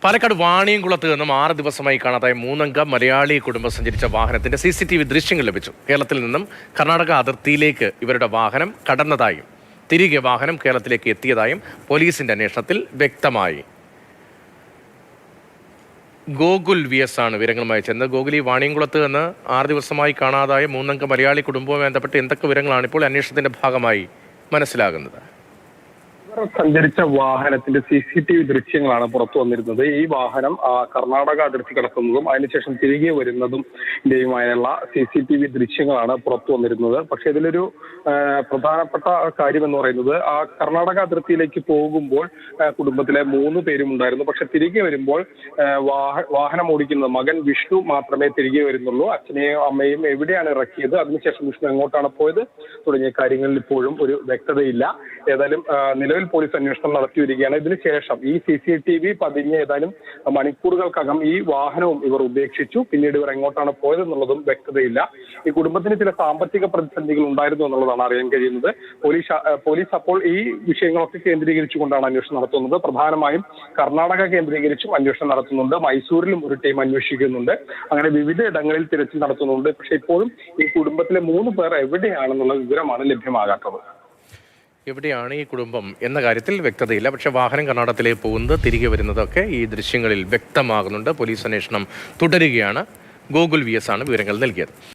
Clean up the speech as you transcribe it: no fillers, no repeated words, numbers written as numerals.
പാലക്കാട് വാണിയംകുളത്ത് നിന്നും 6 ദിവസമായി കാണാതായ 3 അംഗ മലയാളി കുടുംബം സഞ്ചരിച്ച വാഹനത്തിന്റെ CCTV ദൃശ്യങ്ങൾ ലഭിച്ചു. കേരളത്തിൽ നിന്നും കർണാടക അതിർത്തിയിലേക്ക് ഇവരുടെ വാഹനം കടന്നതായും തിരികെ വാഹനം കേരളത്തിലേക്ക് എത്തിയതായും പോലീസിന്റെ അന്വേഷണത്തിൽ വ്യക്തമായി. ഗോകുൽ VS ആണ് വിവരങ്ങളുമായി ചെന്നത്. ഗോകുൽ, ഈ വാണിയംകുളത്ത് നിന്ന് 6 ദിവസമായി കാണാതായ 3 അംഗ മലയാളി കുടുംബവുമായി ബന്ധപ്പെട്ട് എന്തൊക്കെ വിവരങ്ങളാണ് ഇപ്പോൾ അന്വേഷണത്തിന്റെ ഭാഗമായി മനസ്സിലാകുന്നത്? സഞ്ചരിച്ച വാഹനത്തിന്റെ CCTV ദൃശ്യങ്ങളാണ് പുറത്തു വന്നിരുന്നത്. ഈ വാഹനം കർണാടക അതിർത്തി കടക്കുന്നതും അതിനുശേഷം തിരികെ വരുന്നതുമായുള്ള CCTV ദൃശ്യങ്ങളാണ് പുറത്തു വന്നിരുന്നത്. പക്ഷെ ഇതിലൊരു പ്രധാനപ്പെട്ട കാര്യം എന്ന് പറയുന്നത്, ആ കർണാടക അതിർത്തിയിലേക്ക് പോകുമ്പോൾ കുടുംബത്തിലെ 3 പേരും ഉണ്ടായിരുന്നു. പക്ഷെ തിരികെ വരുമ്പോൾ വാഹനം ഓടിക്കുന്നത് മകൻ വിഷ്ണു മാത്രമേ തിരികെ വരുന്നുള്ളൂ. അച്ഛനെയും അമ്മയും എവിടെയാണ് ഇറക്കിയത്, അതിനുശേഷം വിഷ്ണു എങ്ങോട്ടാണ് പോയത് തുടങ്ങിയ കാര്യങ്ങളിൽ ഇപ്പോഴും ഒരു വ്യക്തതയില്ല. ഏതായാലും നിലവിൽ പോലീസ് അന്വേഷണം നടത്തി വരികയാണ്. ഇതിനുശേഷം ഈ CCTV പതിഞ്ഞ ഏതാനും മണിക്കൂറുകൾക്കകം ഈ വാഹനവും ഇവർ ഉപേക്ഷിച്ചു. പിന്നീട് ഇവർ എങ്ങോട്ടാണ് പോയതെന്നുള്ളതും വ്യക്തതയില്ല. ഈ കുടുംബത്തിന് ചില സാമ്പത്തിക പ്രതിസന്ധികൾ ഉണ്ടായിരുന്നു എന്നുള്ളതാണ് അറിയാൻ കഴിയുന്നത്. പോലീസ് അപ്പോൾ ഈ വിഷയങ്ങളൊക്കെ കേന്ദ്രീകരിച്ചുകൊണ്ടാണ് അന്വേഷണം നടത്തുന്നത്. പ്രധാനമായും കർണാടക കേന്ദ്രീകരിച്ചും അന്വേഷണം നടത്തുന്നുണ്ട്. മൈസൂരിലും ഒരു ടീം അന്വേഷിക്കുന്നുണ്ട്. അങ്ങനെ വിവിധ ഇടങ്ങളിൽ തിരച്ചിൽ നടത്തുന്നുണ്ട്. പക്ഷെ ഇപ്പോഴും ഈ കുടുംബത്തിലെ 3 പേർ എവിടെയാണെന്നുള്ള വിവരമാണ് ലഭ്യമാകാത്തത്. എവിടെയാണ് ഈ കുടുംബം എന്ന കാര്യത്തിൽ വ്യക്തതയില്ല. പക്ഷേ വാഹനം കർണാടകത്തിലേക്ക് പോകുന്നത് തിരികെ വരുന്നതൊക്കെ ഈ ദൃശ്യങ്ങളിൽ വ്യക്തമാകുന്നുണ്ട്. പോലീസ് അന്വേഷണം തുടരുകയാണ്. ഗോകുൽ VS ആണ് വിവരങ്ങൾ നൽകിയത്.